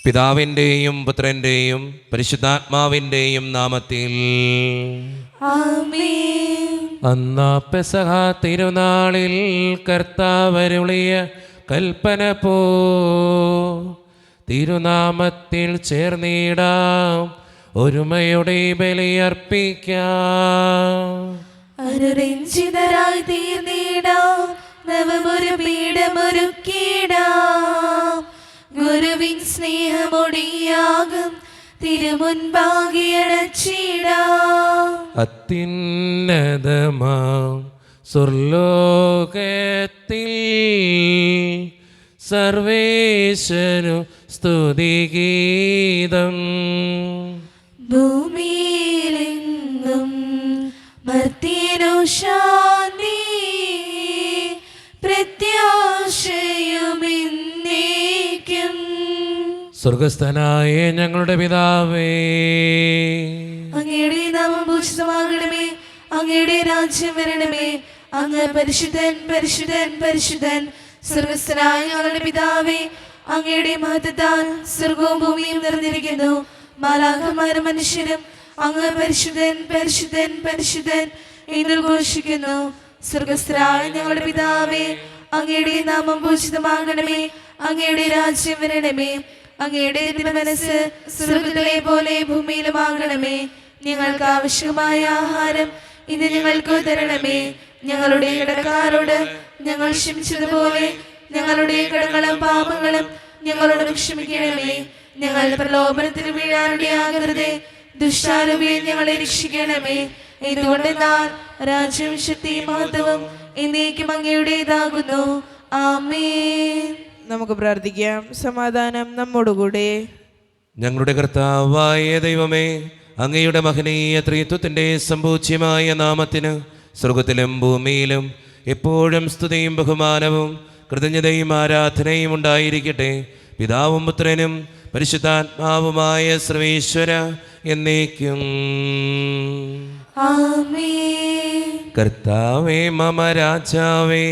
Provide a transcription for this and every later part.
പിതാവിൻ്റെയും പുത്രൻ്റെയും പരിശുദ്ധാത്മാവിൻ്റെയും നാമത്തിൽ ആമേൻ. അന്നാ പെസഹ തിരുനാളിൽ കർത്താവരുളിയ കൽപ്പന പോ തിരുനാമത്തിൽ ചേർന്നിടാം, ഒരുമയുടെ ബലിയർപ്പിക്കാം. അനുരഞ്ജിതരായി തീർന്നിടാം, നവമൊരു പീഠമൊരുക്കിടാം. ഗുരുവിൻ സ്നേഹമൊടിയാകും തിരുമുൻപാകെ അടച്ചിടാം. അത്യുന്നതമാം സ്വർലോകത്തിൽ സർവേശനു സ്തുതിഗീതം. ഭൂമിയിലെങ്ങും മർത്യനു ശാന്തി, പ്രത്യാശയുമെന്നേക്കും. സ്വർഗസ്ഥനായ ഞങ്ങളുടെ പിതാവേ, അങ്ങയുടെ നാമം പൂജിതമാകണമേ, അങ്ങയുടെ രാജ്യം വരണമേ. അങ്ങ് പരിശുദ്ധൻ പരിശുദ്ധൻ പരിശുദ്ധൻ. സ്വർഗസ്ഥനായ ഞങ്ങളുടെ പിതാവേ, അങ്ങയുടെ മഹത്വത്താൽ സ്വർഗവും ഭൂമിയും നിറഞ്ഞിരിക്കുന്നു. മാലാഖമാരും മനുഷ്യരും അങ്ങ് പരിശുദ്ധൻ പരിശുദ്ധൻ പരിശുദ്ധൻ എന്ന് ഘോഷിക്കുന്നു. സ്വർഗസ്ഥനായ ഞങ്ങളുടെ പിതാവേ, അങ്ങയുടെ നാമം പൂജിതമാകണമേ, അങ്ങയുടെ രാജ്യം വരണമേ. അങ്ങയുടെ മനസ്സ് സ്വർഗത്തിലെ പോലെ ഭൂമിയിലുമാകണമേ. ഞങ്ങൾക്ക് ആവശ്യമായ ആഹാരം ഇന്ന് ഞങ്ങൾക്ക് തരണമേ. ഞങ്ങളുടെ കടക്കാരോട് ഞങ്ങൾ ക്ഷമിച്ചതുപോലെ ഞങ്ങളുടെ കടങ്ങളും പാപങ്ങളും ഞങ്ങളോട് ക്ഷമിക്കണമേ. ഞങ്ങൾ പ്രലോഭനത്തിന് വീഴാനിടയാകരുതേ, ദുഷ്ടാരൂപിയെ ഞങ്ങളെ രക്ഷിക്കണമേ. എന്തുകൊണ്ടെന്നാൽ രാജ്യവും ശക്തിയും മഹത്വവും എന്നേക്കും അങ്ങയുടേതാകുന്നു. ആമേൻ. നമുക്ക് പ്രാർത്ഥിക്കാം. സമാധാനം നമ്മോടുകൂടെ. ഞങ്ങളുടെ കർത്താവായ ദൈവമേ, അങ്ങയുടെ മഹനീയ ത്രിത്വത്തിൻ്റെ സമ്പൂജ്യമായ നാമത്തിന് സ്വർഗത്തിലും ഭൂമിയിലും എപ്പോഴും സ്തുതിയും ബഹുമാനവും കൃതജ്ഞതയും ആരാധനയും ഉണ്ടായിരിക്കട്ടെ. പിതാവും പുത്രനും പരിശുദ്ധാത്മാവുമായ സർവേശ്വര എന്നേക്കും. ആമേൻ. കർത്താവേ മമ രാജാവേ,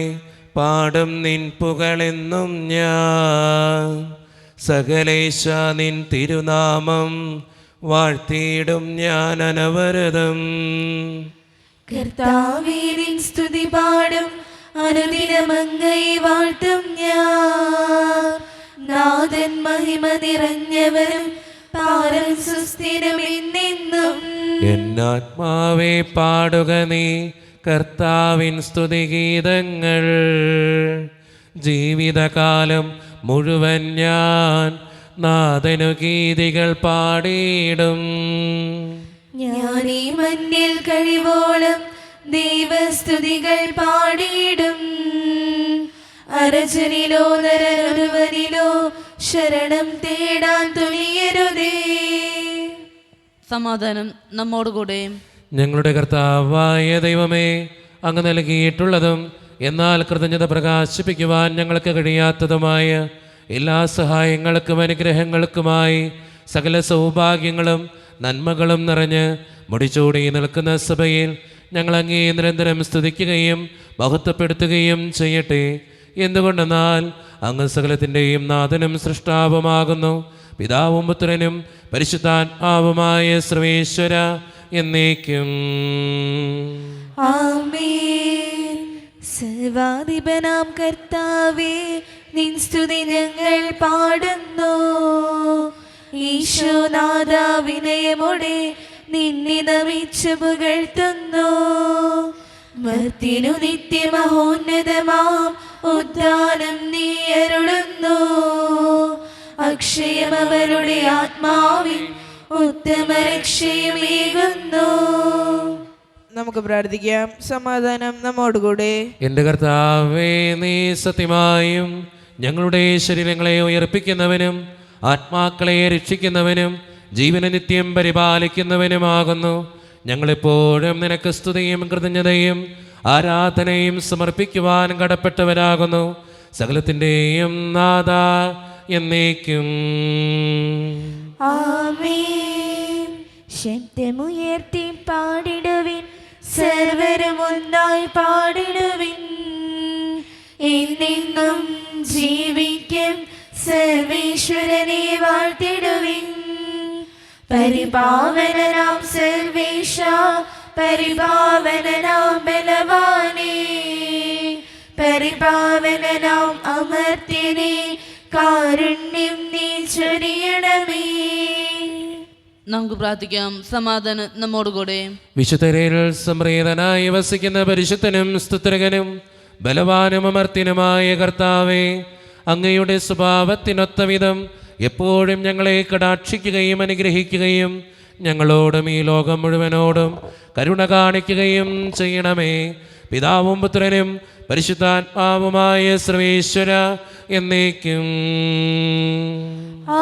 പാടും നിൻ പുകളെന്നും ഞാൻ. സകലേശ നിൻ തിരുനാമം വാഴ്ത്തിയിടും ഞാൻ അനവരതം. കർത്താവേ നിൻ സ്തുതി പാടും, അനുദിനമങ്ങയെ വാഴ്ത്തും ഞാൻ. നാഥൻ മഹിമ നിറഞ്ഞവരും പാരം സുസ്ഥിരമെന്നെന്നും. എന്നാത്മാവേ പാടുക നീ കർത്താവിൻ സ്തുതിഗീതങ്ങൾ. ജീവിതകാലം മുഴുവൻ ഞാൻ നാഥനു ഗീതികൾ പാടിയിടും. ഞാൻ ഈ മണ്ണിൽ കഴിവോളം ദൈവസ്തുതികൾ പാടിയിടും. അരജനിലോ നരനൊരുവനിലോ ശരണം തേടാൻ തുനിയരുതേ. സമാധാനം നമ്മോടുകൂടെ. ഞങ്ങളുടെ കർത്താവായ ദൈവമേ, അങ്ങ് നൽകിയിട്ടുള്ളതും എന്നാൽ കൃതജ്ഞത പ്രകാശിപ്പിക്കുവാൻ ഞങ്ങൾക്ക് കഴിയാത്തതുമായ എല്ലാ സഹായങ്ങൾക്കും അനുഗ്രഹങ്ങൾക്കുമായി സകല സൗഭാഗ്യങ്ങളും നന്മകളും നിറഞ്ഞ് മുടിച്ചൂടി നിൽക്കുന്ന സഭയിൽ ഞങ്ങൾ അങ്ങേ നിരന്തരം സ്തുതിക്കുകയും മഹത്വപ്പെടുത്തുകയും ചെയ്യട്ടെ. എന്തുകൊണ്ടെന്നാൽ അങ്ങ് സകലത്തിൻ്റെയും നാഥനും സൃഷ്ടാവുമാകുന്നു. പിതാവും പുത്രനും പരിശുദ്ധാത്മാവുമായ സർവേശ്വര എന്നേക്കും. ആമേൻ. സർവാധിപനാം കർത്താവേ, നിൻ സ്തുതി ഞങ്ങൾ പാടുന്നു. ഈശോനാഥ വിനയമോടെ നിന്നെ നമിച്ചു പുകഴ്ത്തുന്നു. മർത്യനു നിത്യമഹോന്നതമാം ഉദ്ധാനം നീ അരുളുന്നു. അക്ഷയം അവരുടെ ആത്മാവിൽ ഉത്തമ രക്ഷയുമേകുന്നു. നമുക്ക് പ്രാർത്ഥിക്കാം. സമാധാനം നമ്മോടുകൂടെ. എൻ്റെ കർത്താവേ, നീ സത്യമായും ഞങ്ങളുടെ ശരീരങ്ങളെ ഉയർപ്പിക്കുന്നവനും ആത്മാക്കളെ രക്ഷിക്കുന്നവനും ജീവനെ നിത്യം പരിപാലിക്കുന്നവനുമാകുന്നു. ഞങ്ങളെപ്പോഴും നിനക്ക് സ്തുതിയും കൃതജ്ഞതയും ആരാധനയും സമർപ്പിക്കുവാൻ കടപ്പെട്ടവരാകുന്നു. സകലത്തിൻ്റെയും നാഥ എന്നേക്കും. ആമേൻ. ശബ്ദമുയർത്തി പാടിടുവിൻ, സർവരും ഒന്നായി പാടിടുവിൻ. എന്നെന്നും ജീവിക്കും സർവേശ്വരനെ വാഴ്ത്തി പരിപാവനനാം സർവേശ, പരിപാവനനാം ബലവാനേ, പരിപാവനനാം അമർത്യനേ, കാരുണ്യം നീ ചൊരിയണമേ. നമുക്ക് പ്രാർത്ഥിക്കാം. സമാധാനം നമ്മോടുകൂടെ. വിശുദ്ധരിൽ സംപ്രീതനായി വസിക്കുന്ന പരിശുദ്ധനും സ്തുത്രകനും ബലവാനും അമർത്യനുമായ കർത്താവേ, അങ്ങയുടെ സ്വഭാവത്തിനൊത്ത വിധം എപ്പോഴും ഞങ്ങളെ കടാക്ഷിക്കുകയും അനുഗ്രഹിക്കുകയും ഞങ്ങളോടും ഈ ലോകം മുഴുവനോടും കരുണ കാണിക്കുകയും ചെയ്യണമേ. പിതാവും പുത്രനും പരിശുദ്ധാത്മാവുമായ സർവേശ്വര എന്നേക്കും.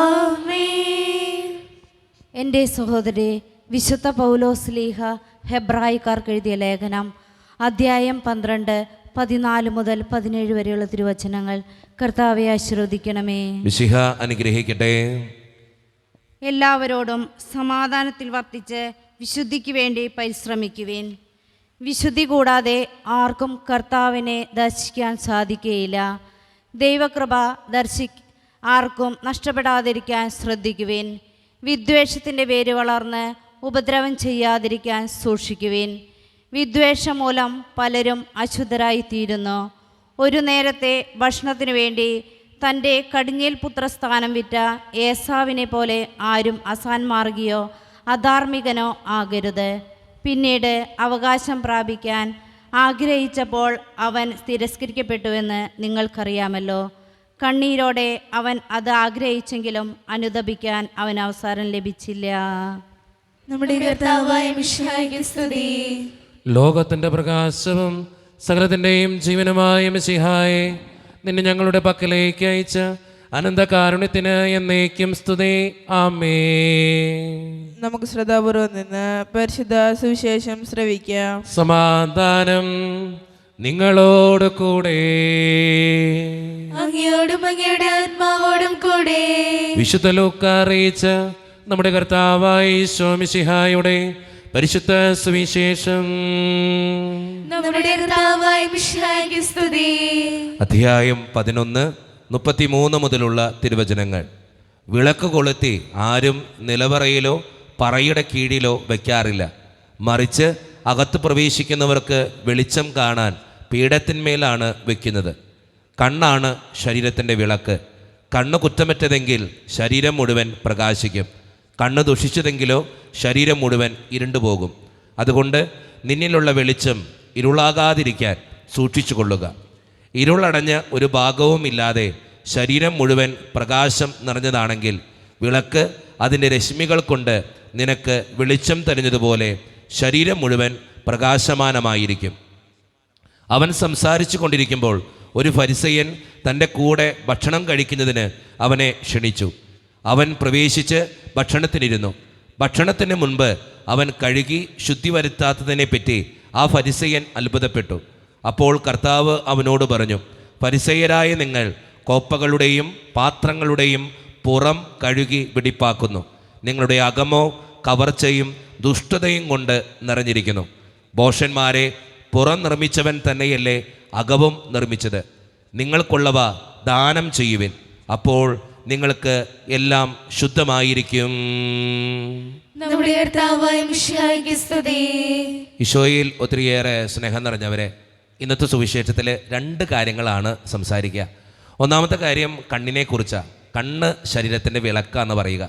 ആമേൻ. എൻ്റെ സഹോദരി, വിശുദ്ധ പൗലോസ് ലീഹ ഹെബ്രായിക്കാർക്ക് എഴുതിയ ലേഖനം അധ്യായം 12, 14 മുതൽ 17 വരെയുള്ള തിരുവചനങ്ങൾ കർത്താവെ ആശീർവദിക്കണമേ. മിശിഹ അനുഗ്രഹിക്കട്ടെ. എല്ലാവരോടും സമാധാനത്തിൽ വർത്തിച്ച് വിശുദ്ധിക്ക് വേണ്ടി പരിശ്രമിക്കുവിൻ. വിശുദ്ധി കൂടാതെ ആർക്കും കർത്താവിനെ ദർശിക്കാൻ സാധിക്കുകയില്ല. ദൈവകൃപ ആർക്കും നഷ്ടപ്പെടാതിരിക്കാൻ ശ്രദ്ധിക്കുവിൻ. വിദ്വേഷത്തിൻ്റെ വേര് വളർന്ന് ഉപദ്രവം ചെയ്യാതിരിക്കാൻ സൂക്ഷിക്കുവിൻ. വിദ്വേഷം മൂലം പലരും അശുദ്ധരായി തീരുന്നു. ഒരു നേരത്തെ ഭക്ഷണത്തിനു വേണ്ടി തൻ്റെ കടിഞ്ഞേൽ പുത്രസ്ഥാനം വിറ്റ ഏസാവിനെ പോലെ ആരും അസാൻമാർഗിയോ അധാർമികനോ ആകരുത്. പിന്നീട് അവകാശം പ്രാപിക്കാൻ ആഗ്രഹിച്ചപ്പോൾ അവൻ തിരസ്കരിക്കപ്പെട്ടുവെന്ന് നിങ്ങൾക്കറിയാമല്ലോ. കണ്ണീരോടെ അവൻ അത് ആഗ്രഹിച്ചെങ്കിലും അനുദപിക്കാൻ അവൻ അവസരം ലഭിച്ചില്ല. നമ്മുടെ കർത്താവായ മിശിഹായ്ക്ക് സ്തുതി. ലോകത്തിൻ്റെ പ്രകാശവും സകലത്തിൻ്റെയും ജീവനുമായ മിശിഹായെ, നിന്നെ ഞങ്ങളുടെ പക്കലേക്ക് അയച്ച അനന്തകാരുണ്യത്തിന് എന്നേക്കും സ്തുതി. ആമേൻ. നമുക്ക് ശ്രദ്ധാപൂർവം നിന്ന് പരിശുദ്ധ സുവിശേഷം ശ്രവിക്കാം. സമാധാനം നിങ്ങളോട് കൂടെ. അങ്ങയോടും അങ്ങയുടെ ആത്മാവോടും കൂടെ. വിശുദ്ധ ലൂക്ക അറിയിച്ച നമ്മുടെ കർത്താവായ ഈശോ മിശിഹായുടെ പരിശുദ്ധ സുവിശേഷം. നമ്മുടെ കർത്താവായ മിശിഹായ്ക്ക് സ്തുതി. അധ്യായം 11, 33 മുതലുള്ള തിരുവചനങ്ങൾ. വിളക്ക് കൊളുത്തി ആരും നിലവറയിലോ പറയുടെ കീഴിലോ വയ്ക്കാറില്ല. മറിച്ച് അകത്ത് പ്രവേശിക്കുന്നവർക്ക് വെളിച്ചം കാണാൻ പീഠത്തിന്മേലാണ് വയ്ക്കുന്നത്. കണ്ണാണ് ശരീരത്തിൻ്റെ വിളക്ക്. കണ്ണ് കുറ്റമറ്റതെങ്കിൽ ശരീരം മുഴുവൻ പ്രകാശിക്കും. കണ്ണ് ദുഷിച്ചതെങ്കിലോ ശരീരം മുഴുവൻ ഇരുണ്ടുപോകും. അതുകൊണ്ട് നിന്നിലുള്ള വെളിച്ചം ഇരുളാകാതിരിക്കാൻ സൂക്ഷിച്ചു കൊള്ളുക. ഇരുളടഞ്ഞ ഒരു ഭാഗവും ഇല്ലാതെ ശരീരം മുഴുവൻ പ്രകാശം നിറഞ്ഞതാണെങ്കിൽ വിളക്ക് അതിൻ്റെ രശ്മികൾ കൊണ്ട് നിനക്ക് വെളിച്ചം തരുന്നതുപോലെ ശരീരം മുഴുവൻ പ്രകാശമാനമായിരിക്കും. അവൻ സംസാരിച്ചു കൊണ്ടിരിക്കുമ്പോൾ ഒരു ഫരിസയൻ തൻ്റെ കൂടെ ഭക്ഷണം കഴിക്കുന്നതിന് അവനെ ക്ഷണിച്ചു. അവൻ പ്രവേശിച്ച് ഭക്ഷണത്തിനിരുന്നു. ഭക്ഷണത്തിന് മുൻപ് അവൻ കഴുകി ശുദ്ധി വരുത്താത്തതിനെപ്പറ്റി ആ ഫരിസയൻ അത്ഭുതപ്പെട്ടു. അപ്പോൾ കർത്താവ് അവനോട് പറഞ്ഞു, ഫരിസയരായ നിങ്ങൾ കോപ്പകളുടെയും പാത്രങ്ങളുടെയും പുറം കഴുകി വെടിപ്പാക്കുന്നു. നിങ്ങളുടെ അകമോ കവർച്ചയും ദുഷ്ടതയും കൊണ്ട് നിറഞ്ഞിരിക്കുന്നു. ഭോഷന്മാരെ, പുറം നിർമ്മിച്ചവൻ തന്നെയല്ലേ അകവും നിർമ്മിച്ചത്. നിങ്ങൾക്കുള്ളവ ദാനം ചെയ്യുവിൻ, അപ്പോൾ നിങ്ങൾക്ക് എല്ലാം ശുദ്ധമായിരിക്കും. നമ്മുടെ കർത്താവായ മിശിഹായ്ക്ക് സ്തുതി. ഈശോയിൽ ഒത്തിരിയേറെ സ്നേഹം നിറഞ്ഞവരെ, ഇന്നത്തെ സുവിശേഷത്തിൽ 2 കാര്യങ്ങളാണ് സംസാരിക്കുക. ഒന്നാമത്തെ കാര്യം കണ്ണിനെ കുറിച്ചാണ്. കണ്ണ് ശരീരത്തിൻ്റെ വിളക്കാന്ന് പറയുക.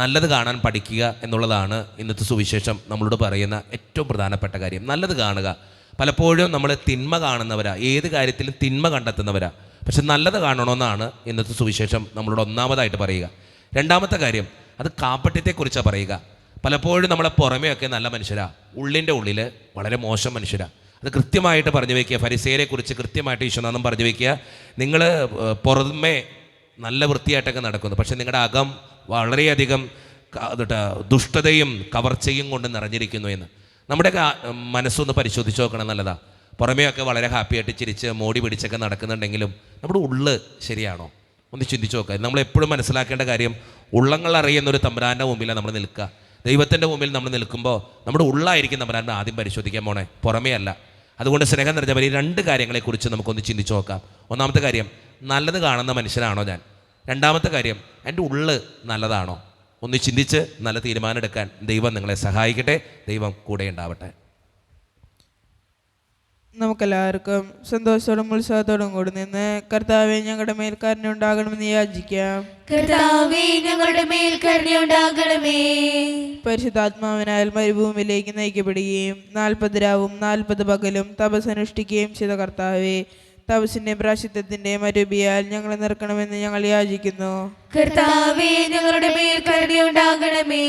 നല്ലത് കാണാൻ പഠിക്കുക എന്നുള്ളതാണ് ഇന്നത്തെ സുവിശേഷം നമ്മളോട് പറയുന്ന ഏറ്റവും പ്രധാനപ്പെട്ട കാര്യം. നല്ലത് കാണുക. പലപ്പോഴും നമ്മൾ തിന്മ കാണുന്നവരാ, ഏത് കാര്യത്തിലും തിന്മ കണ്ടെത്തുന്നവരാ. പക്ഷെ നല്ലത് കാണണമെന്നാണ് ഇന്നത്തെ സുവിശേഷം നമ്മളോട് ഒന്നാമതായിട്ട് പറയുക. രണ്ടാമത്തെ കാര്യം, അത് കാപ്പട്യത്തെക്കുറിച്ചാണ് പറയുക. പലപ്പോഴും നമ്മളെ പുറമെയൊക്കെ നല്ല മനുഷ്യരാ, ഉള്ളിൻ്റെ ഉള്ളിൽ വളരെ മോശം മനുഷ്യരാ. അത് കൃത്യമായിട്ട് പറഞ്ഞു വയ്ക്കുക. ഫരിസേയരെ കുറിച്ച് കൃത്യമായിട്ട് ഈശോനാഥൻ പറഞ്ഞു വയ്ക്കുക. നിങ്ങൾ പുറമേ നല്ല വൃത്തിയായിട്ടൊക്കെ നടക്കുന്നു, പക്ഷെ നിങ്ങളുടെ അകം വളരെയധികം ദുഷ്ടതയും കവർച്ചയും കൊണ്ട് നിറഞ്ഞിരിക്കുന്നു എന്ന്. നമ്മുടെയൊക്കെ മനസ്സൊന്ന് പരിശോധിച്ച് നോക്കണം. നല്ലതാ. പുറമെയൊക്കെ വളരെ ഹാപ്പിയായിട്ട് ചിരിച്ച് മോടി പിടിച്ചൊക്കെ നടക്കുന്നുണ്ടെങ്കിലും നമ്മുടെ ഉള്ള് ശരിയാണോ ഒന്ന് ചിന്തിച്ച് നോക്കുക. നമ്മളെപ്പോഴും മനസ്സിലാക്കേണ്ട കാര്യം, ഉള്ളങ്ങൾ അറിയുന്നൊരു തമ്പുരാൻ്റെ മുമ്പിലാണ് നമ്മൾ നിൽക്കുക. ദൈവത്തിൻ്റെ മുമ്പിൽ നമ്മൾ നിൽക്കുമ്പോൾ നമ്മുടെ ഉള്ളായിരിക്കും തമ്പുരാൻ ആദ്യം പരിശോധിക്കാൻ പോണേ, പുറമേ അല്ല. അതുകൊണ്ട് സ്നേഹം നിറഞ്ഞവർ, ഈ 2 കാര്യങ്ങളെക്കുറിച്ച് നമുക്കൊന്ന് ചിന്തിച്ച് നോക്കാം. ഒന്നാമത്തെ കാര്യം, നല്ലത് കാണുന്ന മനുഷ്യനാണോ ഞാൻ? രണ്ടാമത്തെ കാര്യം, എൻ്റെ ഉള്ള് നല്ലതാണോ? ഒന്ന് ചിന്തിച്ച് നല്ല തീരുമാനം എടുക്കാൻ ദൈവം നിങ്ങളെ സഹായിക്കട്ടെ. ദൈവം കൂടെ ഉണ്ടാവട്ടെ. നമുക്കെല്ലാവർക്കും സന്തോഷത്തോടും ഉത്സാഹത്തോടും കൂടി നിന്ന് കർത്താവെ ഞങ്ങളുടെ മേൽ കരുണയുണ്ടാകണമെന്ന് യാചിക്കാം. കർത്താവേ ഞങ്ങളുടെ മേൽ കരുണയുണ്ടാകണമേ. പരിശുദ്ധാത്മാവിനാൽ മരുഭൂമിയിലേക്ക് നയിക്കപ്പെടുകയും 40 രാവും 40 പകലും തപസ് അനുഷ്ഠിക്കുകയും ചെയ്ത കർത്താവെ, തപസ്സിന്റെ പ്രായശ്ചിത്തത്തിന്റെ മരുഭിയാൽ ഞങ്ങളെ നിറക്കണമെന്ന് ഞങ്ങൾ യാചിക്കുന്നു. കർത്താവേ ഞങ്ങളുടെ മേൽ കരുണയുണ്ടാകണമേ.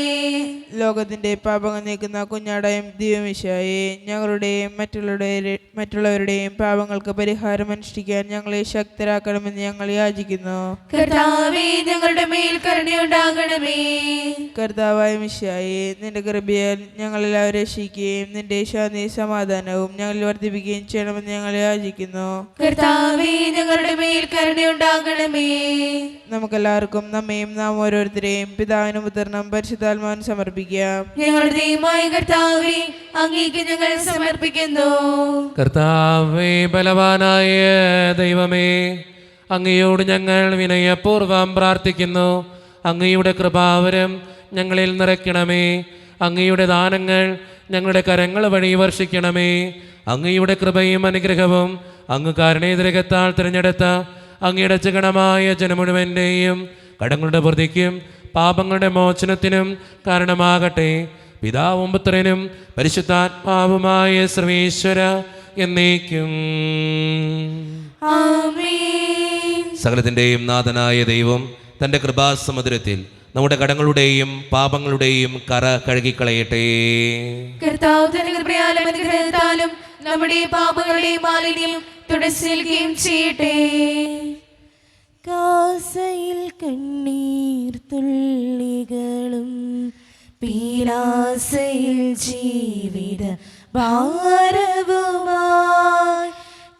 ലോകത്തിന്റെ പാപങ്ങൾ നീക്കുന്ന കുഞ്ഞാടായും ദൈവമിശിഹായേ, ഞങ്ങളുടെയും മറ്റുള്ളവരുടെയും പാപങ്ങൾക്ക് പരിഹാരം അനുഷ്ഠിക്കാൻ ഞങ്ങളെ ശക്തരാക്കണമെന്ന് ഞങ്ങൾ യാചിക്കുന്നു. കർത്താവേ ഞങ്ങളുടെ മേൽ കരുണയുണ്ടാകണമേ. കർത്താവായ മിശിഹായേ, നിന്റെ കൃപയാൽ ഞങ്ങളെല്ലാവരും രക്ഷിക്കുകയും നിന്റെ ശാന്തി സമാധാനവും ഞങ്ങളിൽ വർദ്ധിപ്പിക്കുകയും ചെയ്യണമെന്ന് ഞങ്ങൾ യാചിക്കുന്നു. കർത്താവേ ഞങ്ങളുടെ മേൽ കരുണയുണ്ടാകണമേ. നമുക്കെല്ലാവർക്കും നമ്മയും നാം ഓരോരുത്തരെയും പിതാവിനും പുത്രനും പരിശുദ്ധാത്മാവിനും സമർപ്പിക്കാം. ഞങ്ങളുടെ ദൈവമായ കർത്താവേ, അങ്ങേക്ക് ഞങ്ങൾ സമർപ്പിക്കുന്നു. കർത്താവേ, ബലവാനായ ദൈവമേ, അങ്ങയോട് ഞങ്ങൾ വിനയപൂർവ്വം പ്രാർത്ഥിക്കുന്നു. അങ്ങയുടെ കൃപാവരം ഞങ്ങളിൽ നിറയ്ക്കണമേ. അങ്ങയുടെ ദാനങ്ങൾ ഞങ്ങളുടെ കരങ്ങൾ വഴി വർഷിക്കണമേ. അങ്ങയുടെ കൃപയും അനുഗ്രഹവും അങ്ങ് കാരുണ്യതിരകത്താൽ തിരഞ്ഞെടുത്ത അങ്ങയുടെ ജഗണമായ ജനം മുഴുവൻ്റെയും കടങ്ങളുടെ പ്രതിക്കും പാപങ്ങളുടെ മോചനത്തിനും കാരണമാകട്ടെ. പിതാവും പുത്രനും പരിശുദ്ധാത്മാവുമായ സർവേശ്വര എന്നേക്കും ആമേൻ. സകലത്തിൻ്റെയും നാഥനായ ദൈവം തൻ്റെ കൃപാസമുദ്രത്തിൽ നമ്മുടെ കടങ്ങളുടെയും പാപങ്ങളുടെയും കറ കഴുകിക്കളയട്ടെ. കർത്താവ് തന്റെ കൃപയാലും അനുഗ്രഹത്താലും നമ്മുടെ പാപങ്ങളുടെയും മാലിന്യം തുടച്ചിൽക്കുകയും ചെയ്യട്ടെ. കാസയിൽ കണ്ണീർ തുള്ളികളും പീലാസയിൽ ജീവിത ഭാരവുമായി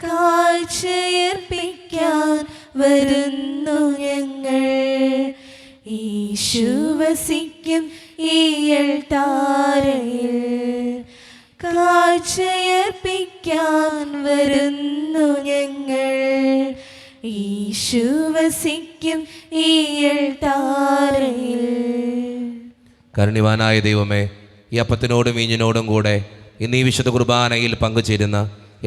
കാഴ്ചയർപ്പിക്കാൻ വരുന്നു ഞങ്ങൾ. യേശു വസിക്കും ഈയൽ താരയിൽ കാഴ്ചയർപ്പിക്കാൻ വരുന്നു ഞങ്ങൾ. യേശു വസിക്കും ഈയൽ താരയിൽ. കാരുണ്യവാനായ ദൈവമേ, ഈ അപ്പത്തിനോടും വീഞ്ഞിനോടും കൂടെ ഇന്ന് ഈ വിശുദ്ധ കുർബാനയിൽ പങ്കുചേരുന്ന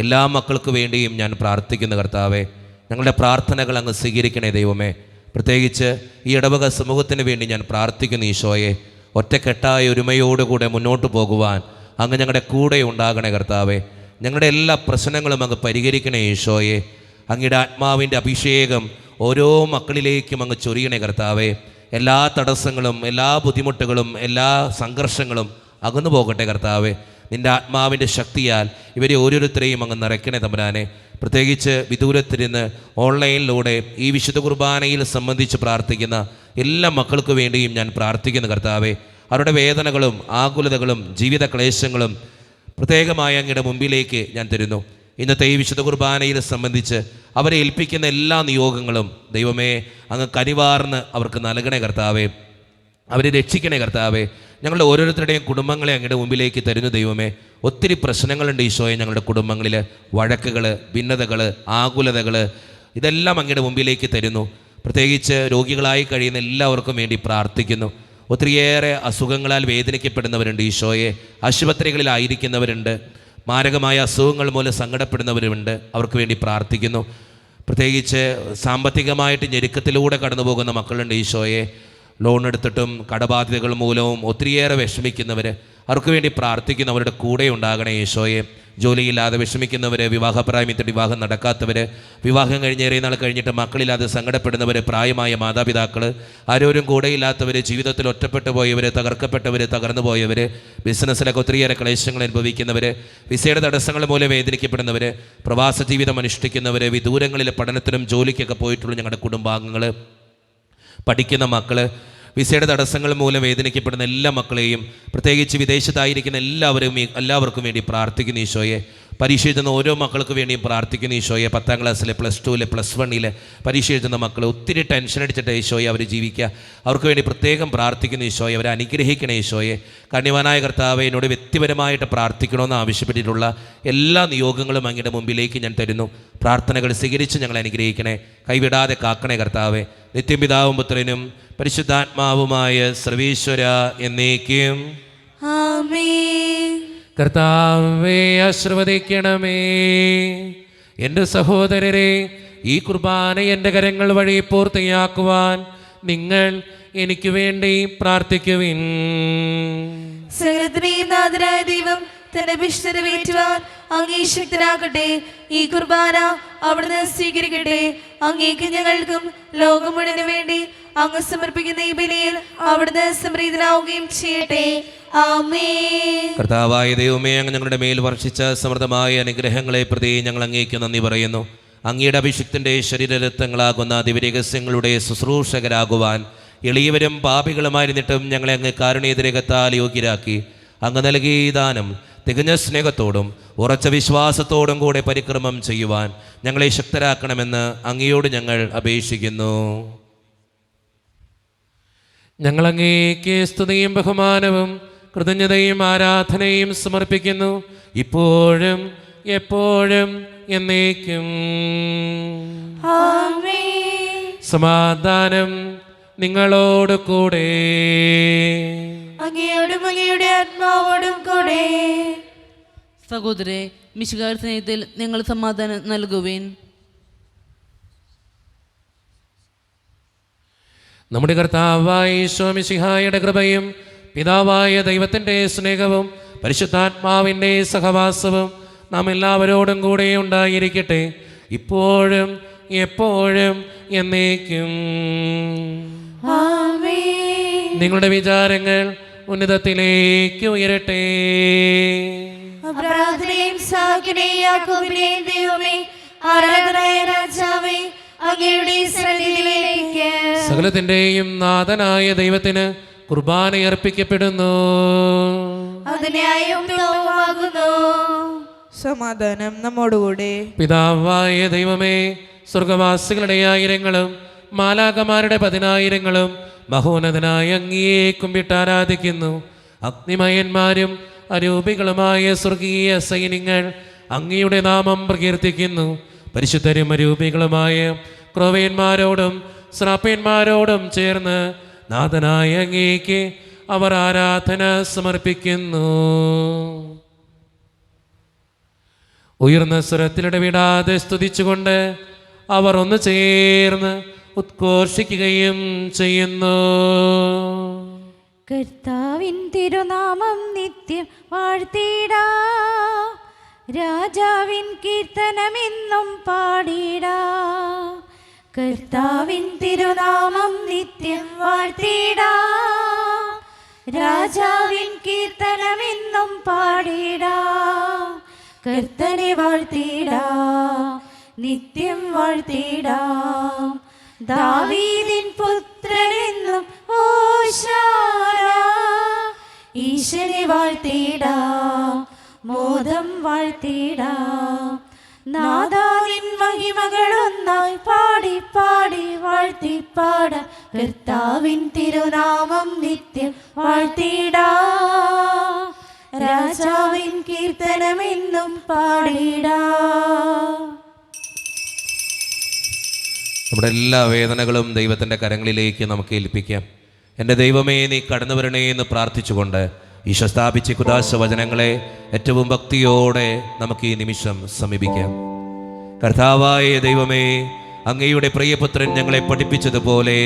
എല്ലാ മക്കൾക്ക് വേണ്ടിയും ഞാൻ പ്രാർത്ഥിക്കുന്ന കർത്താവേ, ഞങ്ങളുടെ പ്രാർത്ഥനകൾ അങ്ങ് സ്വീകരിക്കണേ ദൈവമേ. പ്രത്യേകിച്ച് ഈ ഇടവക സമൂഹത്തിന് വേണ്ടി ഞാൻ പ്രാർത്ഥിക്കുന്നു ഈശോയെ. ഒറ്റക്കെട്ടായ ഒരുമയോടുകൂടെ മുന്നോട്ട് പോകുവാൻ അങ്ങ് ഞങ്ങളുടെ കൂടെ ഉണ്ടാകണേ കർത്താവേ. ഞങ്ങളുടെ എല്ലാ പ്രശ്നങ്ങളും അങ്ങ് പരിഹരിക്കണേ ഈശോയെ. അങ്ങയുടെ ആത്മാവിൻ്റെ അഭിഷേകം ഓരോ മക്കളിലേക്കും അങ്ങ് ചൊരിയണേ കർത്താവേ. എല്ലാ തടസ്സങ്ങളും എല്ലാ ബുദ്ധിമുട്ടുകളും എല്ലാ സംഘർഷങ്ങളും അകന്നു പോകട്ടെ കർത്താവേ. നിൻ്റെ ആത്മാവിൻ്റെ ശക്തിയാൽ ഇവരെ ഓരോരുത്തരെയും അങ്ങ് നിറയ്ക്കണേ തമ്പുരാനെ. പ്രത്യേകിച്ച് വിദൂരത്തിരുന്ന് ഓൺലൈനിലൂടെ ഈ വിശുദ്ധ കുർബാനയിൽ സംബന്ധിച്ച് പ്രാർത്ഥിക്കുന്ന എല്ലാ മക്കൾക്ക് വേണ്ടിയും ഞാൻ പ്രാർത്ഥിക്കുന്നു കർത്താവേ. അവരുടെ വേദനകളും ആകുലതകളും ജീവിത ക്ലേശങ്ങളും പ്രത്യേകമായി അങ്ങയുടെ മുമ്പിലേക്ക് ഞാൻ തരുന്നു. ഇന്നത്തെ ഈ വിശുദ്ധ കുർബാനയിൽ സംബന്ധിച്ച് അവരെ ഏൽപ്പിക്കുന്ന എല്ലാ നിയോഗങ്ങളും ദൈവമേ അങ്ങ് കനിവാർന്ന് അവർക്ക് നൽകണേ കർത്താവേ. അവരെ രക്ഷിക്കണേ കർത്താവേ. ഞങ്ങളുടെ ഓരോരുത്തരുടെയും കുടുംബങ്ങളെ അങ്ങയുടെ മുമ്പിലേക്ക് തരുന്നു ദൈവമേ. ഒത്തിരി പ്രശ്നങ്ങളുണ്ട് ഈശോയെ ഞങ്ങളുടെ കുടുംബങ്ങളിൽ. വഴക്കുകൾ, ഭിന്നതകൾ, ആകുലതകൾ, ഇതെല്ലാം അങ്ങയുടെ മുമ്പിലേക്ക് തരുന്നു. പ്രത്യേകിച്ച് രോഗികളായി കഴിയുന്ന എല്ലാവർക്കും വേണ്ടി പ്രാർത്ഥിക്കുന്നു. ഒത്തിരിയേറെ അസുഖങ്ങളാൽ വേദനിക്കപ്പെടുന്നവരുണ്ട് ഈശോയെ. ആശുപത്രികളിലായിരിക്കുന്നവരുണ്ട്. മാരകമായ അസുഖങ്ങൾ മൂലം സങ്കടപ്പെടുന്നവരുമുണ്ട്. അവർക്ക് വേണ്ടി പ്രാർത്ഥിക്കുന്നു. പ്രത്യേകിച്ച് സാമ്പത്തികമായിട്ട് ഞെരുക്കത്തിലൂടെ കടന്നു പോകുന്ന മക്കളുണ്ട് ഈശോയെ. ലോൺ എടുത്തിട്ടും കടബാധ്യതകൾ മൂലവും ഒത്തിരിയേറെ വിഷമിക്കുന്നവർ, അവർക്ക് വേണ്ടി പ്രാർത്ഥിക്കുന്നു. അവരുടെ കൂടെ ഉണ്ടാകണേ ഈശോയെ. ജോലിയില്ലാതെ വിഷമിക്കുന്നവർ, വിവാഹപ്രായത്തിൽ വിവാഹം നടക്കാത്തവർ, വിവാഹം കഴിഞ്ഞ് ഏറെ നാൾ കഴിഞ്ഞിട്ട് മക്കളില്ലാതെ സങ്കടപ്പെടുന്നവർ, പ്രായമായ മാതാപിതാക്കൾ, ആരോരും കൂടെയില്ലാത്തവർ, ജീവിതത്തിൽ ഒറ്റപ്പെട്ടു പോയവർ, തകർക്കപ്പെട്ടവർ, തകർന്നു പോയവർ, ബിസിനസ്സിലൊക്കെ ഒത്തിരിയേറെ ക്ലേശങ്ങൾ അനുഭവിക്കുന്നവർ, വിസയുടെ തടസ്സങ്ങൾ മൂലം വേദനിക്കപ്പെടുന്നവർ, പ്രവാസ ജീവിതം അനുഷ്ഠിക്കുന്നവർ, വിദൂരങ്ങളിൽ പഠനത്തിനും ജോലിക്കൊക്കെ പോയിട്ടുള്ള ഞങ്ങളുടെ കുടുംബാംഗങ്ങൾ, പഠിക്കുന്ന മക്കൾ, വിസയുടെ തടസ്സങ്ങൾ മൂലം വേദനിക്കപ്പെടുന്ന എല്ലാ മക്കളെയും, പ്രത്യേകിച്ച് വിദേശത്തായിരിക്കുന്ന എല്ലാവർക്കും വേണ്ടി പ്രാർത്ഥിക്കുന്നു ഈശോയെ. പരീക്ഷ എഴുതുന്ന ഓരോ മക്കൾക്ക് വേണ്ടിയും പ്രാർത്ഥിക്കുന്നു ഈശോയെ. 10ാം ക്ലാസ്സിലെ, +2-ലെ, +1-ലെ പരീക്ഷ എഴുതുന്ന മക്കൾ ഒത്തിരി ടെൻഷൻ അടിച്ചിട്ട് ഈശോയെ അവർ ജീവിക്കുക. അവർക്ക് വേണ്ടി പ്രത്യേകം പ്രാർത്ഥിക്കുന്നു ഈശോയെ. അവരെ അനുഗ്രഹിക്കണേ ഈശോയെ. കണ്ണിവാനായ കർത്താവെ, എന്നോട് വ്യക്തിപരമായിട്ട് പ്രാർത്ഥിക്കണമെന്ന് ആവശ്യപ്പെട്ടിട്ടുള്ള എല്ലാ നിയോഗങ്ങളും അങ്ങയുടെ മുമ്പിലേക്ക് ഞാൻ തരുന്നു. പ്രാർത്ഥനകൾ സ്വീകരിച്ച് ഞങ്ങളെ അനുഗ്രഹിക്കണേ. കൈവിടാതെ കാക്കണേ കർത്താവെ. നിത്യപിതാവും പുത്രനും പരിശുദ്ധാത്മാവുമായ സർവീശ്വര എന്നേക്കും ആമേൻ. കർത്താവേ ആശീർവദിക്കണമേ. എൻ്റെ സഹോദരരെ, ഈ കുർബാന എൻ്റെ കരങ്ങൾ വഴി പൂർത്തിയാക്കുവാൻ നിങ്ങൾ എനിക്ക് വേണ്ടി പ്രാർത്ഥിക്കുവിൻ. സകലത്തിനെയും നാഥനായ ദൈവം തന്റെ അഭിഷേകം നിറവേറ്റുവാൻ അങ്ങേ ശക്തനാകട്ടെ. ഈ കുർബാന അവിടുന്ന് സ്വീകരിക്കട്ടെ. അങ്ങേക്ക് ഞങ്ങൾക്കും ലോകം മുഴുവനും വേണ്ടി അങ്ങ് സമർപ്പിക്കുന്ന ഈ ബലിയിൽ അവിടുന്ന് സംപ്രീതനാവുകയും ചെയ്യട്ടെ. ആമേൻ. കർത്താവായ ദൈവമേ, അങ്ങ് ഞങ്ങളുടെ മേൽ വർഷിച്ച സമൃദ്ധമായ അനുഗ്രഹങ്ങളെ പ്രതി ഞങ്ങൾ അങ്ങേക്ക് നന്ദി പറയുന്നു. അങ്ങയുടെ അഭിഷിക്തൻ്റെ ശരീരരത്നങ്ങളാകുന്ന ദിവ്യരഹസ്യങ്ങളുടെ ശുശ്രൂഷകരാകുവാൻ എളിയവരും പാപികളുമായിരുന്നിട്ടും ഞങ്ങളെ അങ്ങ് കാരുണ്യതിരകത്താൽ യോഗ്യരാക്കി. അങ്ങ് നൽകിയ ഈ ദാനം തികഞ്ഞ സ്നേഹത്തോടും ഉറച്ച വിശ്വാസത്തോടും കൂടെ പരിക്രമം ചെയ്യുവാൻ ഞങ്ങളെ ശക്തരാക്കണമെന്ന് അങ്ങയോട് ഞങ്ങൾ അപേക്ഷിക്കുന്നു. ഞങ്ങൾ അങ്ങേക്ക് സ്തുതിയും ബഹുമാനവും കൃതജ്ഞതയും ആരാധനയും സമർപ്പിക്കുന്നു, ഇപ്പോഴും എപ്പോഴും എന്നേക്കും. ആമേൻ. സമാധാനം നിങ്ങളോട് കൂടെ. അങ്ങയോടും അങ്ങയുടെ ആത്മാവോടും കൂടെ. സഹോദരെ, മിശിഹായുടെ സ്നേഹത്തിൽ നിങ്ങൾ സമാധാനം നൽകുവിൻ. നമ്മുടെ കർത്താവായ ഈശോ മിശിഹായുടെ കൃപയും പിതാവായ ദൈവത്തിൻ്റെ സ്നേഹവും പരിശുദ്ധാത്മാവിൻ്റെ സഹവാസവും നാം എല്ലാവരോടും കൂടെ ഉണ്ടായിരിക്കട്ടെ, ഇപ്പോഴും എപ്പോഴും എന്നേക്കും. ആമേൻ. നിങ്ങളുടെ വിചാരങ്ങൾ ഉന്നതത്തിലേക്ക് ഉയരട്ടെ. പ്രാർത്ഥനയും സഹായിക്കണമേ യാക്കോബിന്റെയും ദൈവമേ, ആരാധനായ രാജാവേ, അങ്ങയുടെ സന്നിധിയിലേക്ക് സകലത്തിൻ്റെയും നാഥനായ ദൈവത്തിന് കുർബാന അർപ്പിക്കപ്പെടുന്നു. അതിനായും ഉത്തമമാകുന്നു. സമാധാനം നമ്മോടുകൂടെ. പിതാവായ ദൈവമേ, സ്വർഗവാസികളുടെ ആയിരങ്ങളും മാലാകമാരുടെ 10,000ങ്ങളും മഹോന്നതനായ അങ്ങയെ കുമ്പിട്ട് ആരാധിക്കുന്നു. അഗ്നിമയന്മാരും അരൂപികളുമായ സ്വർഗീയ സൈന്യങ്ങൾ അങ്ങയുടെ നാമം പ്രകീർത്തിക്കുന്നു. പരിശുദ്ധരും അരൂപികളുമായ ക്രോവേന്മാരോടും ശ്രാപ്പന്മാരോടും ചേർന്ന് നാഥനായ അങ്ങേക്ക് അവർ ആരാധന സമർപ്പിക്കുന്നു. ഉയർന്ന സ്വരത്തിലിടവിടാതെ സ്തുതിച്ചുകൊണ്ട് അവർ ഒന്ന് ചേർന്ന് ഉദ്ഘോഷിക്കുകയും ചെയ്യുന്നു. കർത്താവിൻ തിരുനാമം നിത്യം വാഴ്ത്തിടാ, രാജാവിൻ കീർത്തനമെന്നും പാടിടാ. കർത്താവിൻ തിരുനാമം നിത്യം വാഴ്ത്തിടാ, രാജാവിൻ കീർത്തനമെന്നും പാടിടാ. കർത്തനെ വാഴ്ത്തിടാ, നിത്യം വാഴ്ത്തിടാ. ദാവീദിൻ പുത്രനെന്നും ഓശാന, ഈശനെ വാഴ്ത്തിടാ, മോദം വാഴ്ത്തിടാ. നാദാവിൻ മഹിമകളൊന്നായി പാടി പാടി വാഴ്ത്തിപ്പാട. കർത്താവിൻ തിരുനാമം നിത്യം വാഴ്ത്തിടാ, രാജാവിൻ കീർത്തനമെന്നും പാടിടാ. നമ്മുടെ എല്ലാ വേദനകളും ദൈവത്തിൻ്റെ കരങ്ങളിലേക്ക് നമുക്ക് ഏൽപ്പിക്കാം. എൻ്റെ ദൈവമേ, നീ കടന്നു വരണേ എന്ന് പ്രാർത്ഥിച്ചുകൊണ്ട് ഈശോ സ്ഥാപിച്ച കുദാശ വചനങ്ങളെ ഏറ്റവും ഭക്തിയോടെ നമുക്ക് ഈ നിമിഷം സമീപിക്കാം. കർത്താവായ ദൈവമേ, അങ്ങയുടെ പ്രിയപുത്രൻ ഞങ്ങളെ പഠിപ്പിച്ചതുപോലെ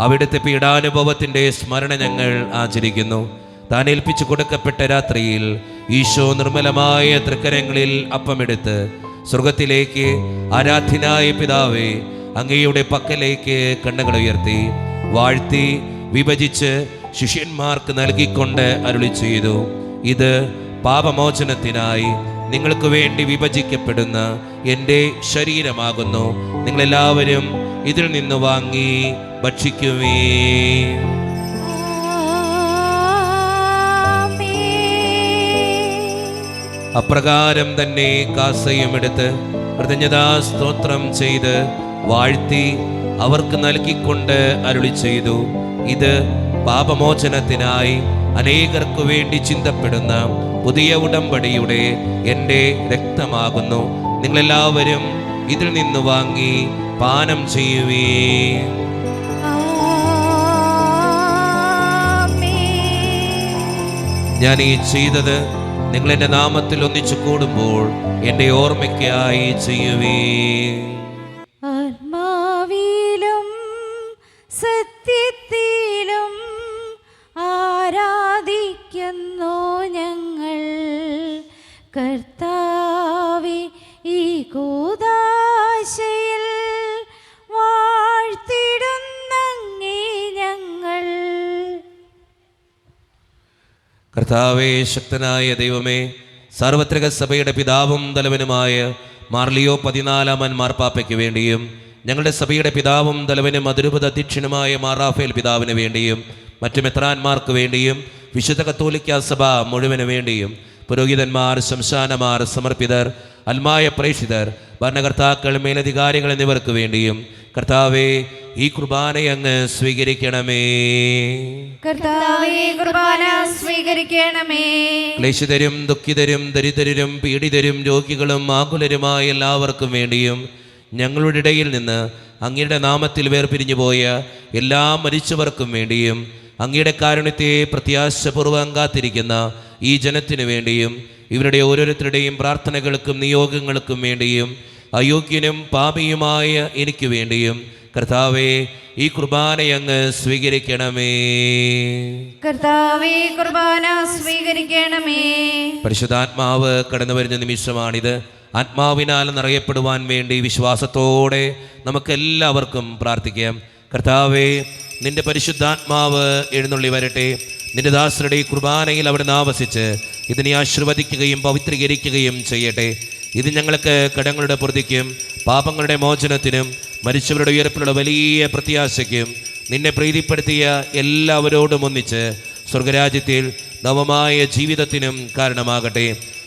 അവിടുത്തെ പീഡാനുഭവത്തിൻ്റെ സ്മരണ ഞങ്ങൾ ആചരിക്കുന്നു. താൻ ഏൽപ്പിച്ചു കൊടുക്കപ്പെട്ട രാത്രിയിൽ ഈശോ നിർമ്മലമായ തൃക്കരങ്ങളിൽ അപ്പമെടുത്ത് സ്വർഗത്തിലേക്ക് ആരാധ്യനായ പിതാവേ അങ്ങയുടെ പക്കലേക്ക് കണ്ണുകൾ ഉയർത്തി വാഴ്ത്തി വിഭജിച്ച് ശിഷ്യന്മാർക്ക് നൽകിക്കൊണ്ട് അരുളി ചെയ്തു, ഇത് പാപമോചനത്തിനായി നിങ്ങൾക്ക് വേണ്ടി വിഭജിക്കപ്പെടുന്ന എൻ്റെ ശരീരമാകുന്നു. നിങ്ങളെല്ലാവരും ഇതിൽ നിന്ന് വാങ്ങി ഭക്ഷിക്കുവേ. അപ്രകാരം തന്നെ കാസയും എടുത്ത് കൃതജ്ഞതാ സ്തോത്രം ചെയ്ത് വാഴ്ത്തി അവർക്ക് നൽകിക്കൊണ്ട് അരുളി ചെയ്തു, ഇത് പാപമോചനത്തിനായി അനേകർക്കു വേണ്ടി ചിന്തപ്പെടുന്ന പുതിയ ഉടമ്പടിയുടെ എൻ്റെ രക്തമാകുന്നു. നിങ്ങളെല്ലാവരും ഇതിൽ നിന്ന് വാങ്ങി പാനം ചെയ്യുവീൻ. ഞാൻ ഈ ചെയ്തത് നിങ്ങൾ എൻ്റെ നാമത്തിൽ ഒന്നിച്ചു കൂടുമ്പോൾ എൻ്റെ ഓർമ്മയ്ക്കായി ചെയ്യുവീൻ. ആത്മാവിലും സത്യത്തിലും ആരാധിക്കുന്നു ഞങ്ങൾ കർത്താവേ, ഈ കൂദാശയിൽ വാഴ്ത്തിടുന്നങ്ങേ ഞങ്ങൾ. കർത്താവേ, ശക്തനായ ദൈവമേ, സാർവത്രിക സഭയുടെ പിതാവും തലവനുമായ മാർലിയോ 14 മാർപ്പാപ്പയ്ക്ക് വേണ്ടിയും ഞങ്ങളുടെ സഭയുടെ പിതാവും തലവനും അതിരൂപത അധ്യക്ഷനുമായ മാറാഫേൽ പിതാവിന് വേണ്ടിയും മറ്റു മെത്രാന്മാർക്ക് വേണ്ടിയും വിശുദ്ധ കത്തോലിക്ക സഭ മുഴുവന് വേണ്ടിയും പുരോഹിതന്മാർ, ശംശാനമാർ, സമർപ്പിതർ, അൽമായ പ്രേക്ഷിതർ, ഭരണകർത്താക്കൾ, മേലധികാരികൾ എന്നിവർക്ക് വേണ്ടിയും കർത്താവേ, ഈ കുർബാനയങ്ങ് സ്വീകരിക്കണമേ. കർത്താവേ, കുർബാന സ്വീകരിക്കണമേ. ക്ലേശിതരും ദുഃഖിതരും ദരിദ്രരും പീഡിതരും രോഗികളും ആകുലരുമായ എല്ലാവർക്കും വേണ്ടിയും ഞങ്ങളുടെ ഇടയിൽ നിന്ന് അങ്ങയുടെ നാമത്തിൽ വേർപിരിഞ്ഞു പോയ എല്ലാ മരിച്ചവർക്കും വേണ്ടിയും അങ്ങയുടെ കാരുണ്യത്തെ പ്രത്യാശപൂർവ്വം കാത്തിരിക്കുന്ന ഈ ജനത്തിനു വേണ്ടിയും ഇവരുടെ ഓരോരുത്തരുടെയും പ്രാർത്ഥനകൾക്കും നിയോഗങ്ങൾക്കും വേണ്ടിയും അയോഗ്യനും പാപിയുമായ എനിക്ക് വേണ്ടിയും കർത്താവേ, ഈ കുർബാനയങ്ങ് സ്വീകരിക്കണമേ. കർത്താവേ, കുർബാന സ്വീകരിക്കണമേ. പരിശുദ്ധാത്മാവ് കടന്നു വരുന്ന നിമിഷമാണിത്. ആത്മാവിനാൽ നിറയപ്പെടുവാൻ വേണ്ടി വിശ്വാസത്തോടെ നമുക്കെല്ലാവർക്കും പ്രാർത്ഥിക്കാം. കർത്താവേ, നിന്റെ പരിശുദ്ധാത്മാവ് എഴുന്നള്ളി വരട്ടെ. നിന്റെ ദാസരുടെ ഈ കുർബാനയിൽ അവിടുന്ന് ആവസിച്ച് ഇതിനെ ആശീർവദിക്കുകയും പവിത്രീകരിക്കുകയും ചെയ്യട്ടെ. ഇത് ഞങ്ങൾക്ക് കടങ്ങളുടെ പ്രതിക്കും പാപങ്ങളുടെ മോചനത്തിനും മരിച്ചവരുടെ ഉയർപ്പിലുള്ള വലിയ പ്രത്യാശയ്ക്കും നിന്നെ പ്രീതിപ്പെടുത്തിയ എല്ലാവരോടും ഒന്നിച്ച് സ്വർഗരാജ്യത്തിൽ നവമായ ജീവിതത്തിനും കാരണമാകട്ടെ.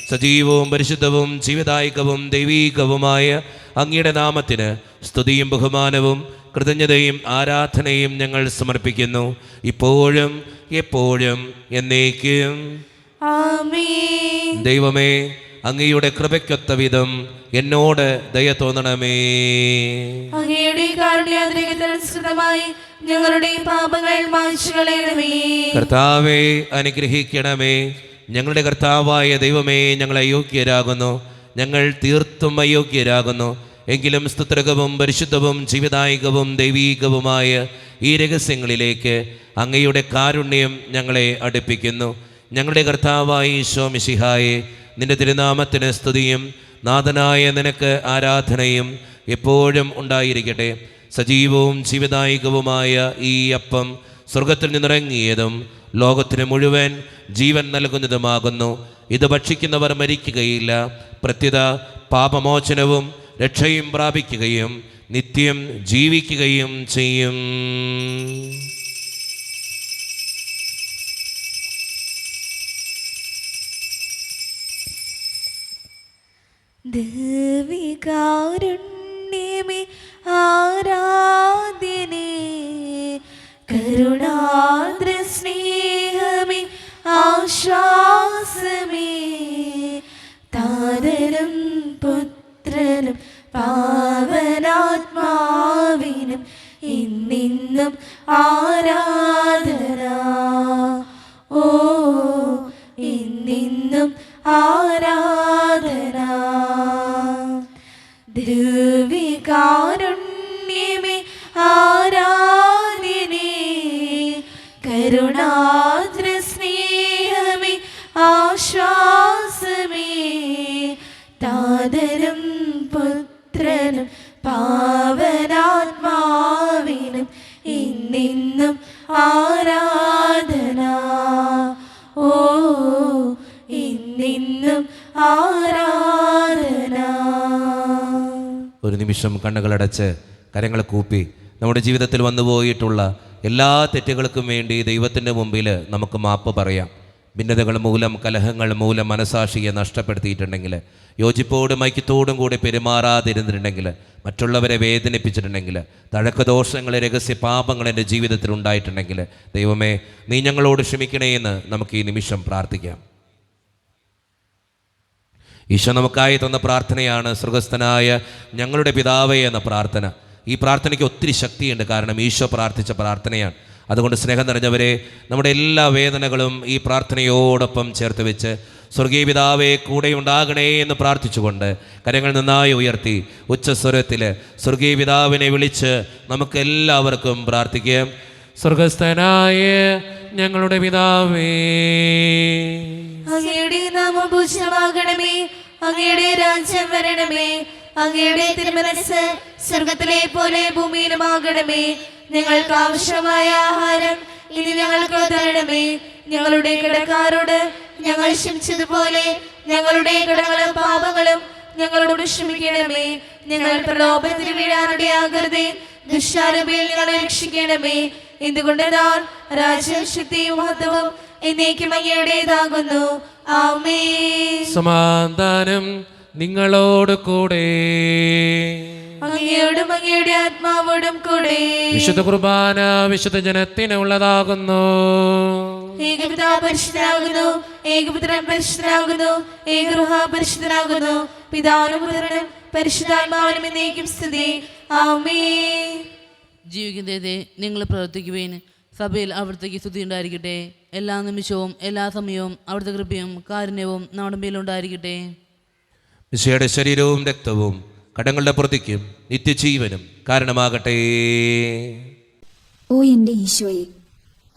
സജീവവും പരിശുദ്ധവും ജീവദായകവും ദൈവീകവുമായ അങ്ങയുടെ നാമത്തിന് സ്തുതിയും ബഹുമാനവും കൃതജ്ഞതയും ആരാധനയും ഞങ്ങൾ സമർപ്പിക്കുന്നു, ഇപ്പോഴും എപ്പോഴും എന്നേക്കും. ആമേൻ. ദൈവമേ, അങ്ങയുടെ കൃപയ്ക്കൊത്ത വിധം എന്നോട് ദയ തോന്നണമേ. അങ്ങയുടെ കാരുണ്യാതിരകതനുസൃതമായി ഞങ്ങളുടെ പാപങ്ങൾ മായ്ച്ചു കളയണമേ. കർത്താവേ, അനുഗ്രഹിക്കണമേ. ഞങ്ങളുടെ കർത്താവായ ദൈവമേ, ഞങ്ങൾ അയോഗ്യരാകുന്നു, ഞങ്ങൾ തീർത്തും അയോഗ്യരാകുന്നു. എങ്കിലും സ്തുത്രകവും പരിശുദ്ധവും ജീവദായകവും ദൈവീകവുമായ ഈ രഹസ്യങ്ങളിലേക്ക് അങ്ങയുടെ കാരുണ്യം ഞങ്ങളെ അടുപ്പിക്കുന്നു. ഞങ്ങളുടെ കർത്താവായ ഈശോ മിശിഹായെ, നിന്റെ തിരുനാമത്തിന് സ്തുതിയും നാഥനായ നിനക്ക് ആരാധനയും എപ്പോഴും ഉണ്ടായിരിക്കട്ടെ. സജീവവും ജീവദായകവുമായ ഈ അപ്പം സ്വർഗത്തിൽ നിന്നിറങ്ങിയതും ലോകത്തിന് മുഴുവൻ ജീവൻ നൽകുന്നതുമാകുന്നു. ഇത് ഭക്ഷിക്കുന്നവർ മരിക്കുകയില്ല, പ്രത്യുത പാപമോചനവും രക്ഷയും പ്രാപിക്കുകയും നിത്യം ജീവിക്കുകയും ചെയ്യും. ദേവികാരുണ്യമേ, ആരാധ്യനേ, കരുണാദ്ര സ്നേഹമേ, ആശ്വാസമേ, താതനും പുത്രനും പാവനാത്മാവിനും ഇന്നിന്നും ആരാധന. ഓ, ഇന്നിന്നും ആരാധന. ദ്രവ്യകാരുണ്യമേ, ആരാധ്യനേ, കരുണാദ്ര സ്നേഹമേ, ആശ്വാസമേ, താതനും പുത്രനും പാവനാത്മാവിനും ഇന്നിന്നും ആരാധന. ഓ, ഇന്നിന്നും ആരാധന. ഒരു നിമിഷം കണ്ണുകളടച്ച് കരങ്ങൾ കൂപ്പി നമ്മുടെ ജീവിതത്തിൽ വന്നുപോയിട്ടുള്ള എല്ലാ തെറ്റുകൾക്കും വേണ്ടി ദൈവത്തിൻ്റെ മുമ്പിൽ നമുക്ക് മാപ്പ് പറയാം. ഭിന്നതകൾ മൂലം, കലഹങ്ങൾ മൂലം മനസാക്ഷിയെ നഷ്ടപ്പെടുത്തിയിട്ടുണ്ടെങ്കിൽ, യോജിപ്പോടും ഐക്യത്തോടും കൂടി പെരുമാറാതിരുന്നിട്ടുണ്ടെങ്കിൽ, മറ്റുള്ളവരെ വേദനിപ്പിച്ചിട്ടുണ്ടെങ്കിൽ, തഴക്കദോഷങ്ങൾ, രഹസ്യ പാപങ്ങൾ എൻ്റെ ജീവിതത്തിൽ ഉണ്ടായിട്ടുണ്ടെങ്കിൽ, ദൈവമേ നീ ഞങ്ങളോട് ക്ഷമിക്കണേ എന്ന് നമുക്ക് ഈ നിമിഷം പ്രാർത്ഥിക്കാം. ഈശോ നമുക്കായി തന്ന പ്രാർത്ഥനയാണ് സ്വർഗസ്ഥനായ ഞങ്ങളുടെ പിതാവേ എന്ന പ്രാർത്ഥന. ഈ പ്രാർത്ഥനയ്ക്ക് ഒത്തിരി ശക്തിയുണ്ട്, കാരണം ഈശോ പ്രാർത്ഥിച്ച പ്രാർത്ഥനയാണ്. അതുകൊണ്ട് സ്നേഹം നിറഞ്ഞവരെ, നമ്മുടെ എല്ലാ വേദനകളും ഈ പ്രാർത്ഥനയോടൊപ്പം ചേർത്ത് വെച്ച് സ്വർഗീയ പിതാവേ കൂടെ ഉണ്ടാകണേ എന്ന് പ്രാർത്ഥിച്ചുകൊണ്ട് കരങ്ങൾ നന്നായി ഉയർത്തി ഉച്ചസ്വരത്തിൽ സ്വർഗീയ പിതാവിനെ വിളിച്ച് നമുക്ക് എല്ലാവർക്കും പ്രാർത്ഥിക്കാം. സ്വർഗസ്ഥനായ ഞങ്ങളുടെ പിതാവേ, അങ്ങയുടെ നാമം പൂജിതമാകണമേ, അങ്ങയുടെ രാജ്യം വരണമേ, അങ്ങയുടെ തിരുമനസ്സ് സ്വർഗത്തിലെ പോലെ ഭൂമിയിലുമാകണമേ. ഞങ്ങൾക്ക് ആവശ്യമായ ആഹാരം ഇനി ഞങ്ങൾക്ക് തരണമേ. ഞങ്ങളുടെ കടക്കാരോട് ഞങ്ങൾ ക്ഷമിച്ചതുപോലെ ഞങ്ങളുടെ കടങ്ങളും പാപങ്ങളും ഞങ്ങളോട് ക്ഷമിക്കണമേ. ഞങ്ങൾ പ്രലോഭനത്തിന് വീഴാനിടയാകരുതേ, ദുഷ്ടാരൂപിയിൽ ഞങ്ങളെ രക്ഷിക്കണമേ. എന്തുകൊണ്ടെന്നാൽ രാജ്യവും ശക്തിയും മഹത്വവും എന്നേക്കും അങ്ങയുടേതാകുന്നു. ആമേൻ. സമാധാനം നിങ്ങളോട് കൂടെ. അങ്ങയോടും അങ്ങയുടെ ആത്മാവോടും കൂടെ. വിശുദ്ധ കുർബാന വിശുദ്ധ ജനത്തിനുള്ളതാകുന്നു. ഏകപിതാവ് പരിശുദ്ധനാകുന്നു, ഏകപുത്രൻ പരിശുദ്ധനാകുന്നു, ഏകഗൃഹ പരിശുദ്ധനാകുന്നു. പിതാവിനും പുത്രനും പരിശുദ്ധാത്മാവിനും എന്നേക്കും സ്തുതി. ആമേൻ. ജീവിക്കുന്നതേ നിങ്ങൾ പ്രവർത്തിക്കുവേൻ. സഭയിൽ അവിടുത്തേക്ക് സ്തുതി ഉണ്ടായിരിക്കട്ടെ. എല്ലാ നിമിഷവും എല്ലാ സമയവും അവിടുത്തെ കൃപയും കാരുണ്യവും നമ്മുടെ മേലുണ്ടായിരിക്കട്ടെ. മിശിഹായുടെ ശരീരവും രക്തവും കടങ്ങളുടെ പ്രതിക്കും നിത്യജീവനും കാരണമാകട്ടെ. ഓ എന്റെ ഈശോയെ,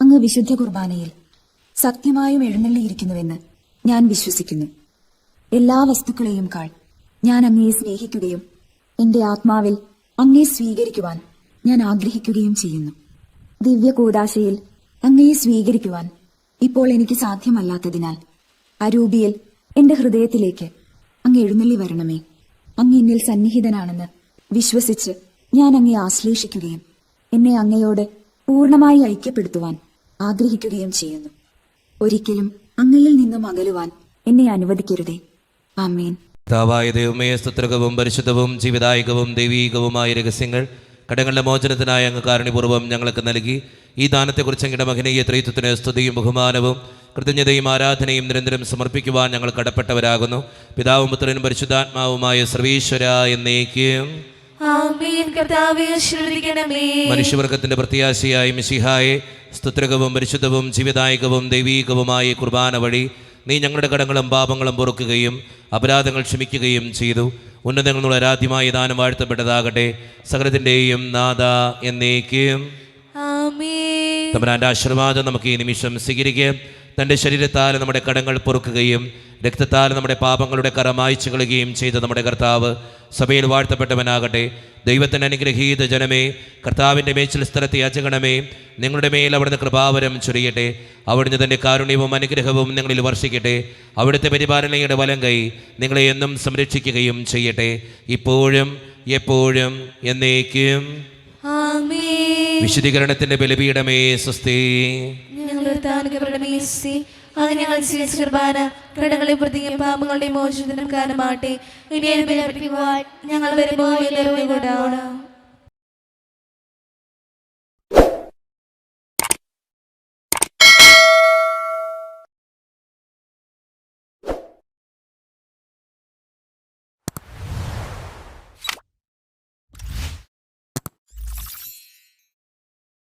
അങ്ങ് വിശുദ്ധ കുർബാനയിൽ സത്യമായും എഴുന്നള്ളിയിരിക്കുന്നുവെന്ന് ഞാൻ വിശ്വസിക്കുന്നു. എല്ലാ വസ്തുക്കളെയും കാൾ ഞാൻ അങ്ങയെ സ്നേഹിക്കുകയും എന്റെ ആത്മാവിൽ അങ്ങയെ സ്വീകരിക്കുവാൻ ഞാൻ ആഗ്രഹിക്കുകയും ചെയ്യുന്നു. ദിവ്യ കൂദാശയിൽ അങ്ങയെ സ്വീകരിക്കുവാൻ ഇപ്പോൾ എനിക്ക് സാധ്യമല്ലാത്തതിനാൽ അരൂപിയിൽ എന്റെ ഹൃദയത്തിലേക്ക് അങ്ങ് എഴുന്നള്ളി വരണമേ. അങ്ങ് എന്നിൽ സന്നിഹിതനാണെന്ന് വിശ്വസിച്ച് ഞാൻ അങ്ങയെ ആശ്ലേഷിക്കുകയും എന്നെ അങ്ങയോട് പൂർണ്ണമായി ഐക്യപ്പെടുത്തുവാൻ ആഗ്രഹിക്കുകയും ചെയ്യുന്നു. ഒരിക്കലും അങ്ങയിൽ നിന്നും അകലുവാൻ എന്നെ അനുവദിക്കരുതേ. ആമേൻ. പിതാവായ ദൈവമേ, സ്തുത്യർഹവും പരിശുദ്ധവും ജീവദായകവും ദൈവീകവുമായ രഹസ്യങ്ങൾ കടങ്ങളുടെ മോചനത്തിനായ അങ്ങ് കാരുണ്യപൂർവ്വം ഞങ്ങൾക്ക് നൽകി. ഈ ദാനത്തെക്കുറിച്ച് അങ്ങയുടെ മഹനീയ ത്രിത്വത്തിന് സ്തുതിയും ബഹുമാനവും കൃതജ്ഞതയും ആരാധനയും നിരന്തരം സമർപ്പിക്കുവാൻ ഞങ്ങൾ കടപ്പെട്ടവരാകുന്നു. പിതാവും പുത്രനും പരിശുദ്ധാത്മാവുമായ സർവീശ്വര എന്നേക്കും ആമേൻ. കർത്താവേ ആശീർവദിക്കണമേ. മനുഷ്യവർഗത്തിന്റെ പ്രത്യാശയായ മിശിഹായെ, സ്തുത്യർഹവും പരിശുദ്ധവും ജീവദായകവും ദൈവീകവുമായ കുർബാന വഴി നീ ഞങ്ങളുടെ കടങ്ങളും പാപങ്ങളും പൊറുക്കുകയും അപരാധങ്ങൾ ക്ഷമിക്കുകയും ചെയ്തു. ഉന്നതങ്ങളുള്ള ആരാധ്യമായ ദാനം വാഴ്ത്തപ്പെട്ടതാകട്ടെ. സകലത്തിൻ്റെയും നാഥ എന്നേക്കും ആമേൻ. തമ്പുരാന്റെ ആശീർവാദം നമുക്ക് ഈ നിമിഷം സ്വീകരിക്കാം. തൻ്റെ ശരീരത്താൽ നമ്മുടെ കടങ്ങൾ പൊറുക്കുകയും രക്തത്താൽ നമ്മുടെ പാപങ്ങളുടെ കറ മായ്ച്ചു കളയുകയും ചെയ്ത നമ്മുടെ കർത്താവ് സഭയിൽ വാഴ്ത്തപ്പെട്ടവനാകട്ടെ. ദൈവത്തിൻ്റെ അനുഗ്രഹീത ജനമേ, കർത്താവിൻ്റെ മേച്ചിൽ സ്ഥലത്ത് യാചകണമേ. നിങ്ങളുടെ മേൽ അവിടുന്ന് കൃപാവരം ചൊരിയട്ടെ. അവിടുന്ന് തൻ്റെ കാരുണ്യവും അനുഗ്രഹവും നിങ്ങളിൽ വർഷിക്കട്ടെ. അവിടുത്തെ പരിപാലനയുടെ വലം കൈ നിങ്ങളെ എന്നും സംരക്ഷിക്കുകയും ചെയ്യട്ടെ, ഇപ്പോഴും എപ്പോഴും എന്നേക്കും. ആമേൻ. വിശുദ്ധീകരണത്തിൻ്റെ ബലിപീഠമേ സ്വസ്തി. അത് ഞങ്ങൾ സ്വീകരിച്ച കുർബാന കടങ്ങളെ പ്രതിയും പാപങ്ങളുടെ മോചനത്തിനും കാരണമാട്ടെ. ഇനി ബലിയർപ്പിക്കുവാൻ ഞങ്ങൾ വരുമ്പോൾ എല്ലാവരും കൂടാവണം.